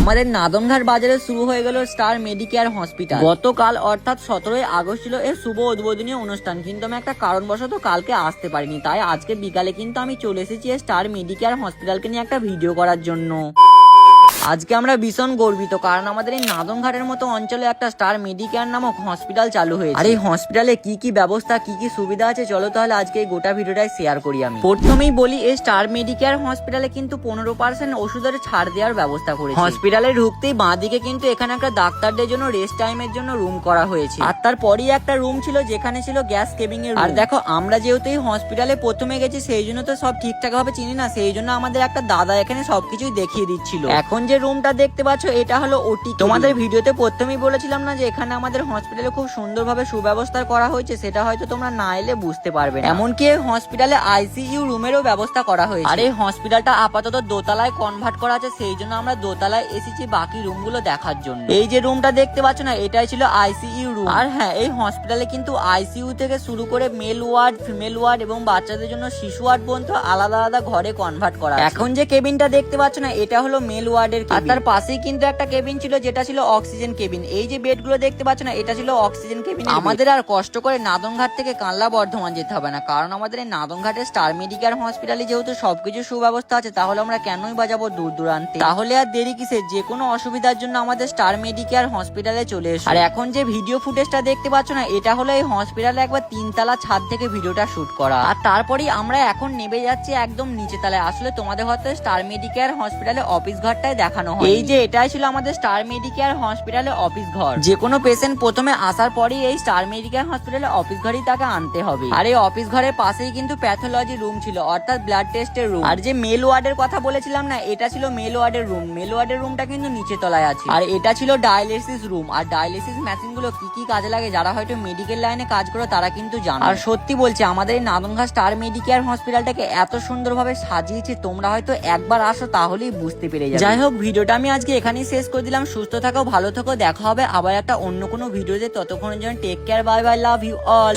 আমাদের নাদনঘাট বাজারে শুরু হয়ে গেল স্টার মেডিকেয়ার হসপিটাল। গতকাল অর্থাৎ 17ই আগস্ট ছিল এর শুভ উদ্বোধনী অনুষ্ঠান, কিন্তু আমি একটা কারণবশত কালকে আসতে পারিনি। তাই আজকে বিকালে কিন্তু আমি চলে এসেছি স্টার মেডিকেয়ার হসপিটালকে নিয়ে একটা ভিডিও করার জন্য। আজকে আমরা ভীষণ গর্বিত, কারণ আমাদের এই নাদনঘাটের মতো অঞ্চলে একটা স্টার মেডিকেয়ার নামক হসপিটাল চালু হয়েছে। আর এই হসপিটালে কি কি ব্যবস্থা, কি কি সুবিধা আছে, চলো তাহলে আজকে এই গোটা ভিডিওটাই শেয়ার করি। আমি প্রথমেই বলি, এই স্টার মেডিকেয়ার হসপিটালে কিন্তু 15% ওষুধের ছাড় দেওয়ার ব্যবস্থা করেছে। হসপিটালে ঢুকতেই বাঁদিকে কিন্তু এখানে একটা ডাক্তারদের জন্য রেস্ট টাইমের জন্য রুম করা হয়েছে, আর তারপরই একটা রুম ছিল যেখানে ছিল গ্যাস কেবিং এর। আর দেখো, আমরা যেহেতু এই হসপিটালে প্রথমে গেছি সেই জন্য তো সব ঠিকঠাক ভাবে চিনি না, সেই জন্য আমাদের একটা দাদা এখানে সবকিছুই দেখিয়ে দিচ্ছিল। এখন যে রুমটা দেখতে পাচ্ছ, এটা হলো ওটি। তোমাদের ভিডিওতে প্রথমেই বলেছিলাম না যে এখানে আমাদের হসপিটালে খুব সুন্দরভাবে সুব্যবস্থা করা হয়েছে, সেটা হয়তো তোমরা না এলে বুঝতে পারবে। এমনকি এই হসপিটালে আইসিইউ রুমেরও ব্যবস্থা করা হয়েছে। আর এই হসপিটালটা আপাতত দোতলায় কনভার্ট করা আছে, সেই জন্য আমরা দোতলায় এসেছি বাকি রুমগুলো দেখার জন্য। এই যে রুমটা দেখতে পাচ্ছ না, এটাই ছিল আইসিইউ রুম। আর হ্যাঁ, এই হসপিটালে কিন্তু আইসিইউ থেকে শুরু করে মেল ওয়ার্ড, ফিমেল ওয়ার্ড এবং বাচ্চাদের জন্য শিশু ওয়ার্ড পর্যন্ত আলাদা আলাদা ঘরে কনভার্ট করা। এখন যে কেবিনটা দেখতে পাচ্ছ না, এটা হলো মেল ওয়ার্ডের কেবিন। তার পাশেই কিন্তু একটা কেবিন ছিল যেটা ছিল অক্সিজেন কেবিন। এই যে বেডগুলো দেখতে পাচ্ছ না, এটা ছিল অক্সিজেন কেবিন। আমাদের আর কষ্ট করে নাদনঘাট থেকে কানলা বর্ধমান যেতে হবে না, কারণ আমাদের এই নাদনঘাটের স্টার মেডিকেয়ার হসপিটালে যেহেতু সবকিছু সুব্যবস্থা আছে, তাহলে আমরা কেনই বা যাবো দূর দূরান্তে। তাহলে আর দেরি কিসের, যে কোনো অসুবিধার জন্য আমাদের স্টার মেডিকেয়ার হসপিটালে চলে এসো। আর এখন যে ভিডিও ফুটেজটা দেখতে পাচ্ছ না, এটা হলো এই হসপিটালে একবার 3তলা ছাদ থেকে ভিডিওটা শুট করা। আর তারপরেই আমরা এখন নেমে যাচ্ছি একদম নিচে তলায়। আসলে তোমাদের হয়তো স্টার মেডিকেয়ার হসপিটালে অফিস ঘরটাই দেখানো হয়। এই যে এটাই ছিল আমাদের স্টার মেডিকেয়ার হসপিটালে অফিস ঘর। যে কোনো পেশেন্ট প্রথমে আসার পরই এই স্টার মেডিকেয়ার হসপিটালে অফিস ঘরেই তাকে আনতে হবে। আর এই অফিস ঘরের পাশেই কিন্তু প্যাথোলজি রুম ছিল, অর্থাৎ ব্লাড টেস্টের রুম। আর যে মেল ওয়ার্ডের কথা বলেছিলাম না, এটা ছিল মেল ওয়ার্ডের রুম। মেল ওয়ার্ডের রুমটা কিন্তু নিচে তলায় আছে। আর এটা ছিল ডায়ালিসিস রুম। আর ডায়ালিসিস মেশিন গুলো কি কি কাজে লাগে, যারা হয়তো মেডিকেল লাইনে কাজ করো তারা কিন্তু জানো। আর সত্যি বলছি, আমাদের এই নাদনঘাট স্টার মেডিকেয়ার হসপিটালটাকে এত সুন্দরভাবে সাজিয়েছে, তোমরা হয়তো একবার আসো তাহলেই বুঝতে পেরে যাবে। যাই হোক, ভিডিওটা আমি আজকে এখানেই শেষ করে দিলাম। সুস্থ থাকো, ভালো থাকো, দেখা হবে আবার একটা অন্য কোনো ভিডিওতে। ততক্ষণের জন্য take care, bye bye, love you all.